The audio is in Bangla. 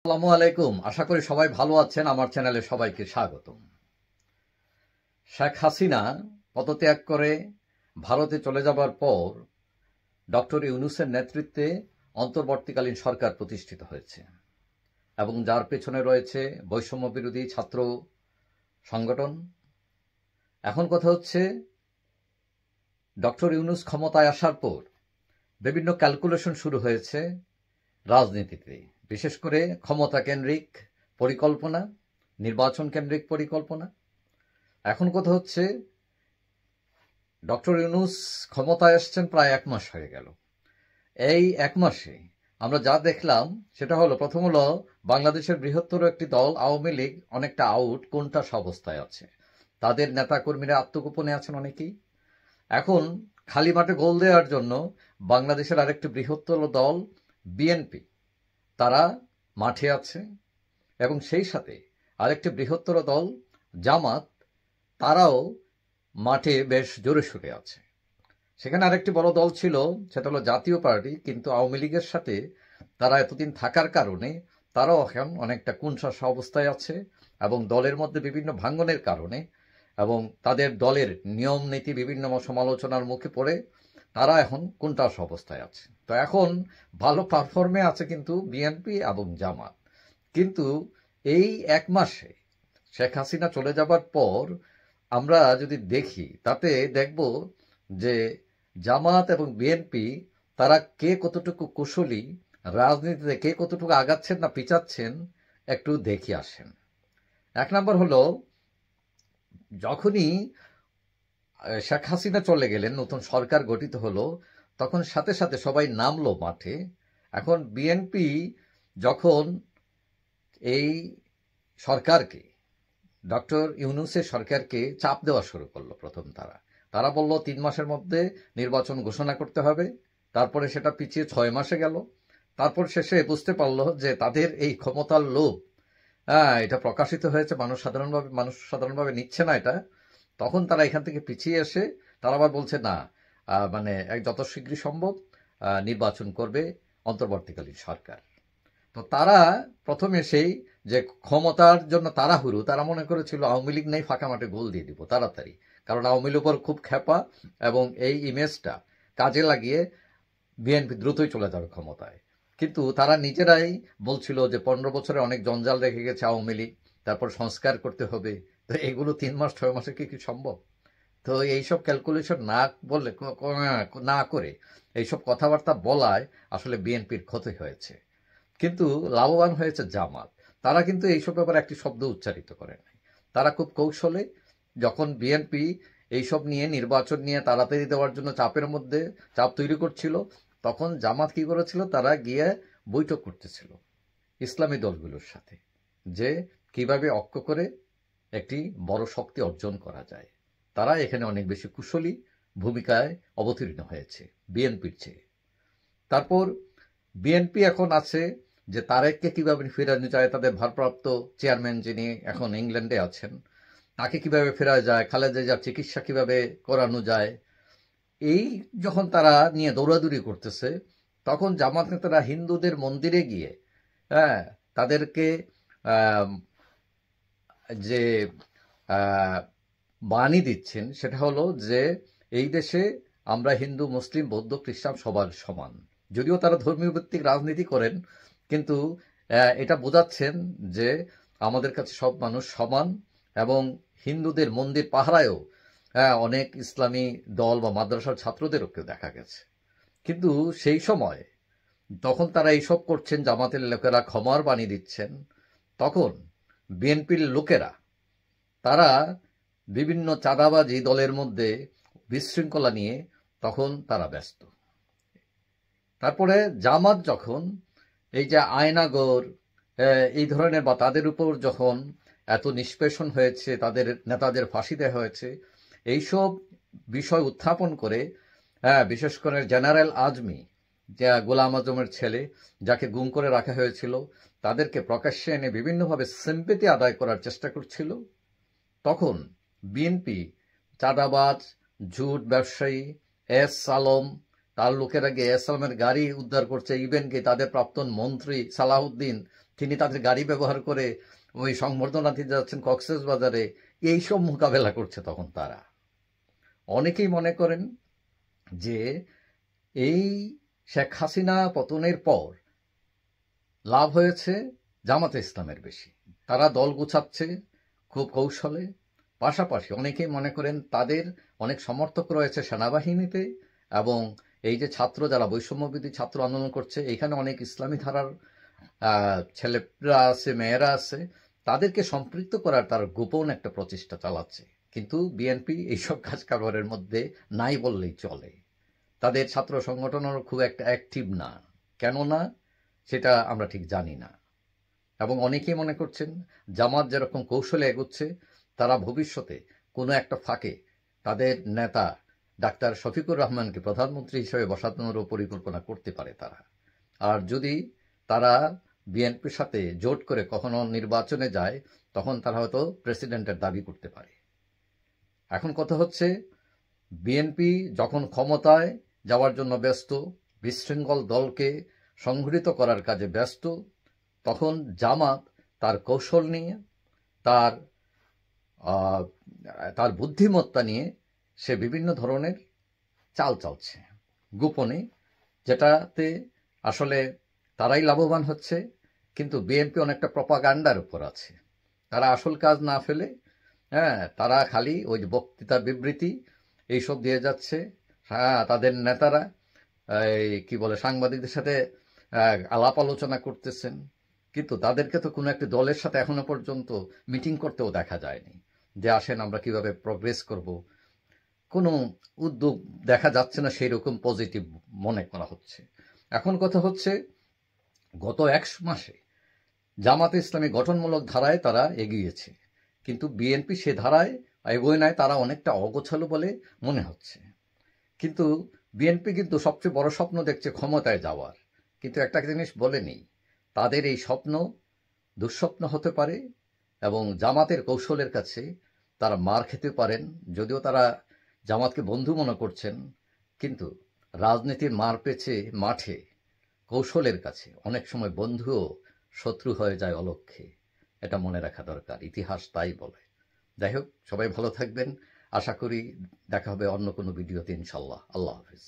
আসসালামু আলাইকুম। আশা করি সবাই ভালো আছেন। আমার চ্যানেলে সবাইকে স্বাগতম। শেখ হাসিনা পদত্যাগ করে ভারতে চলে যাবার পর ডক্টর ইউনূসের নেতৃত্বে অন্তর্বর্তীকালীন সরকার প্রতিষ্ঠিত হয়েছে এবং যার পেছনে রয়েছে বৈষম্য বিরোধী ছাত্র সংগঠন। এখন কথা হচ্ছে, ডক্টর ইউনূস ক্ষমতায় আসার পর বিভিন্ন ক্যালকুলেশন শুরু হয়েছে রাজনীতিতে, বিশেষ করে ক্ষমতা কেন্দ্রিক পরিকল্পনা, নির্বাচন কেন্দ্রিক পরিকল্পনা। এখন কথা হচ্ছে, ডক্টর ইউনূস ক্ষমতায় আসছেন প্রায় 1 মাস হয়ে গেল। এই 1 মাসে আমরা যা দেখলাম সেটা হলো, প্রথম হলো বাংলাদেশের বৃহত্তর একটি দল আওয়ামী লীগ অনেকটা আউট, কোণঠাসা অবস্থায় আছে। তাদের নেতাকর্মীরা আত্মগোপনে আছেন অনেকেই। এখন খালি মাঠে গোল দেওয়ার জন্য বাংলাদেশের আরেকটি বৃহত্তর দল বিএনপি, তারা মাঠে আছে এবং সেই সাথে আরেকটি বৃহত্তর দল জামাত, তারাও মাঠে বেশ জোরে সোরে আছে। সেখানে আরেকটি বড় দল ছিল, সেটা হলো জাতীয় পার্টি, কিন্তু আওয়ামী লীগের সাথে তারা এতদিন থাকার কারণে তারাও এখন অনেকটা কোণঠাসা অবস্থায় আছে এবং দলের মধ্যে বিভিন্ন ভাঙ্গনের কারণে এবং তাদের দলের নিয়ম নীতি বিভিন্ন সমালোচনার মুখে পড়ে তারা এখন কোণঠাসা অবস্থায় আছে। তো এখন ভালো পারফর্মে আছে কিন্তু বিএনপি এবং জামাত। কিন্তু এই 1 মাসে শেখ হাসিনা চলে যাবার পর আমরা যদি দেখি, তাতে দেখব যে জামাত এবং বিএনপি তারা কে কতটুকু কুশলী, রাজনীতিতে কে কতটুকু আগাচ্ছেন না পিছাচ্ছেন, একটু দেখে আসেন। 1 নম্বর হলো, যখনই শেখ হাসিনা চলে গেলেন, নতুন সরকার গঠিত হলো, তখন সাথে সাথে সবাই নামলো মাঠে। এখন বিএনপি যখন এই সরকারকে, ডক্টর ইউনূসের সরকারকে চাপ দেওয়া শুরু করলো, প্রথম তারা বলল 3 মাসের মধ্যে নির্বাচন ঘোষণা করতে হবে। তারপরে সেটা পিছিয়ে 6 মাসে গেল। তারপর শেষে বুঝতে পারলো যে তাদের এই ক্ষমতার লোভ, এটা প্রকাশিত হয়েছে, মানুষ সাধারণভাবে নিচ্ছে না এটা। তখন তারা এখান থেকে পিছিয়ে এসে তারা আবার বলছে না, মানে যত শীঘ্রই সম্ভব নির্বাচন করবে অন্তর্বর্তীকালীন সরকার। তো তারা প্রথমে সেই যে ক্ষমতার জন্য তাড়াহুড়ো, তারা মনে করেছিল আওয়ামী লীগ নেই, ফাঁকা মাঠে গোল দিয়ে দিব তাড়াতাড়ি, কারণ আওয়ামী লীগের উপর খুব খেপা এবং এই ইমেজটা কাজে লাগিয়ে বিএনপি দ্রুতই চলে যাবে ক্ষমতায়। কিন্তু তারা নিজেরাই বলছিল যে 15 বছরে অনেক জঞ্জাল রেখে গেছে আওয়ামী লীগ, তারপর সংস্কার করতে হবে। তো এগুলো 3 মাস 6 মাসে কি সম্ভব? তো এইসব ক্যালকুলেশন না করে এইসব কথাবার্তা বলায় আসলে বিএনপির ক্ষতি হয়েছে, কিন্তু লাভবান হয়েছে জামাত। তারা কিন্তু এইসব ব্যাপারে একটি শব্দ উচ্চারিত করে নাই। তারা খুব কৌশলে, যখন বিএনপি এইসব নিয়ে, নির্বাচন নিয়ে তাড়াতাড়ি দেওয়ার জন্য চাপের মধ্যে চাপ তৈরি করছিল, তখন জামাত কি করেছিল, তারা গিয়ে বৈঠক করতেছিল ইসলামী দলগুলোর সাথে, যে কিভাবে ঐক্য করে একটি বড় শক্তি অর্জন করা যায়। তারা এখানে অনেক বেশি কুশলী ভূমিকায় অবতীর্ণ হয়েছে বিএনপির চেয়ে। তারপর বিএনপি এখন আছে যে তারেককে কিভাবে ফেরানো যায়, তাদের ভারপ্রাপ্ত চেয়ারম্যান যিনি এখন ইংল্যান্ডে আছেন, তাকে কিভাবে ফেরা যায়, খালেদা জিয়ার চিকিৎসা কিভাবে করানো যায়, এই যখন তারা নিয়ে দৌড়াদৌড়ি করতেছে, তখন জামাত নেতারা হিন্দুদের মন্দিরে গিয়ে তাদেরকে যে বাণী দিচ্ছেন, সেটা হলো যে এই দেশে আমরা হিন্দু, মুসলিম, বৌদ্ধ, খ্রিস্টান সবার সমান। যদিও তারা ধর্মীয় ভিত্তিক রাজনীতি করেন, কিন্তু এটা বোঝাচ্ছেন যে আমাদের কাছে সব মানুষ সমান। এবং হিন্দুদের মন্দির পাহারায়ও অনেক ইসলামী দল বা মাদ্রাসার ছাত্রদেরও দেখা গেছে। কিন্তু সেই সময় তখন তারা এইসব করছেন, জামাতের লোকেরা ক্ষমার বাণী দিচ্ছেন, তখন বিএনপির লোকেরা তারা বিভিন্ন চাঁদাবাজি দলের মধ্যে বিশৃঙ্খলা নিয়ে তখন তারা ব্যস্ত। তারপরে জামাত যখন এই যে আয়নাগর এই ধরনের, বা তাদের উপর যখন এত নিষ্পেষণ হয়েছে, তাদের নেতাদের ফাঁসি দেওয়া হয়েছে, এইসব বিষয় উত্থাপন করে, বিশেষ করে জেনারেল আজমি, যা গোলাম আজমের ছেলে, যাকে গুম করে রাখা হয়েছিল, তাদেরকে প্রকাশ্যে এনে বিভিন্নভাবে সিম্পেথি আদায় করার চেষ্টা করছিল। তখন বিএনপি চাঁদাবাজ, ঝুট ব্যবসায়ী এস আলম, তার লোকেরা গিয়ে এস আলমের গাড়ি উদ্ধার করছে, ইভেন কি তাদের প্রাক্তন মন্ত্রী সালাউদ্দিন, তিনি তাদের গাড়ি ব্যবহার করে ওই সংবর্ধনা দিতে যাচ্ছেন কক্সবাজারে, এইসব মোকাবেলা করছে তখন তারা। অনেকেই মনে করেন যে এই শেখ হাসিনা পতনের পর লাভ হয়েছে জামাতে ইসলামের বেশি। তারা দল গুছাচ্ছে খুব কৌশলে। পাশাপাশি অনেকেই মনে করেন তাদের অনেক সমর্থক রয়েছে সেনাবাহিনীতে, এবং এই যে ছাত্র যারা বৈষম্যবিরোধী ছাত্র আন্দোলন করছে, এখানে অনেক ইসলামী ধারার ছেলেরা আছে, মেয়েরা আছে, তাদেরকে সম্পৃক্ত করার তার গোপন একটা প্রচেষ্টা চালাচ্ছে। কিন্তু বিএনপি এইসব কাজ কারবারের মধ্যে নাই বললেই চলে। তাদের ছাত্র সংগঠনও খুব একটা অ্যাক্টিভ না। কেন না সেটা আমরা ঠিক জানি না। এবং অনেকেই মনে করছেন জামাত যেরকম কৌশলে এগোচ্ছে, তারা ভবিষ্যতে কোনো একটা ফাঁকে তাদের নেতা ডাক্তার শফিকুর রহমানকে প্রধানমন্ত্রী হিসেবে বসানোরও পরিকল্পনা করতে পারে তারা। আর যদি তারা বিএনপির সাথে জোট করে কখনো নির্বাচনে যায়, তখন তারা হয়তো প্রেসিডেন্টের দাবি করতে পারে। এখন কথা হচ্ছে, বিএনপি যখন ক্ষমতায় যাওয়ার জন্য ব্যস্ত, বিশৃঙ্খল দলকে সংগঠিত করার কাজে ব্যস্ত, তখন জামাত তার কৌশল নিয়ে, তার বুদ্ধিমত্তা নিয়ে সে বিভিন্ন ধরনের চাল চালছে গোপনে, যেটাতে আসলে তারাই লাভবান হচ্ছে। কিন্তু বিএনপি অনেকটা প্রপাগান্ডার উপর আছে। তারা আসল কাজ না ফেলে তারা খালি ওই যে বক্তৃতা, বিবৃতি এইসব দিয়ে যাচ্ছে। তাদের নেতারা কি বলে সাংবাদিকদের সাথে আলাপ আলোচনা করতেছেন, কিন্তু তাদেরকে তো কোনো একটা দলের সাথে এখনো পর্যন্ত মিটিং করতেও দেখা যায়নি যে আসেন আমরা কিভাবে প্রগ্রেস করব। কোনো উদ্যোগ দেখা যাচ্ছে না সেই রকম পজিটিভ মনে করা হচ্ছে। এখন কথা হচ্ছে, গত 1 মাসে জামাতে ইসলামী গঠনমূলক ধারায় তারা এগিয়েছে, কিন্তু বিএনপি সে ধারায় এগোয় নাই, তারা অনেকটা অগোছালো বলে মনে হচ্ছে। কিন্তু বিএনপি কিন্তু সবচেয়ে বড় স্বপ্ন দেখছে ক্ষমতায় যাওয়ার। কিন্তু একটা জিনিস বলে নেই, তাদের এই স্বপ্ন দুঃস্বপ্ন হতে পারে, এবং জামাতের কৌশলের কাছে তারা মার খেতে পারেন। যদিও তারা জামাতকে বন্ধু মনে করছেন, কিন্তু রাজনীতির মার পেছে মাঠে কৌশলের কাছে অনেক সময় বন্ধুও শত্রু হয়ে যায় অলক্ষ্যে। এটা মনে রাখা দরকার, ইতিহাস তাই বলে। যাই হোক, সবাই ভালো থাকবেন। আশা করি দেখা হবে অন্য কোনো ভিডিওতে ইনশাল্লাহ। আল্লাহ হাফিজ।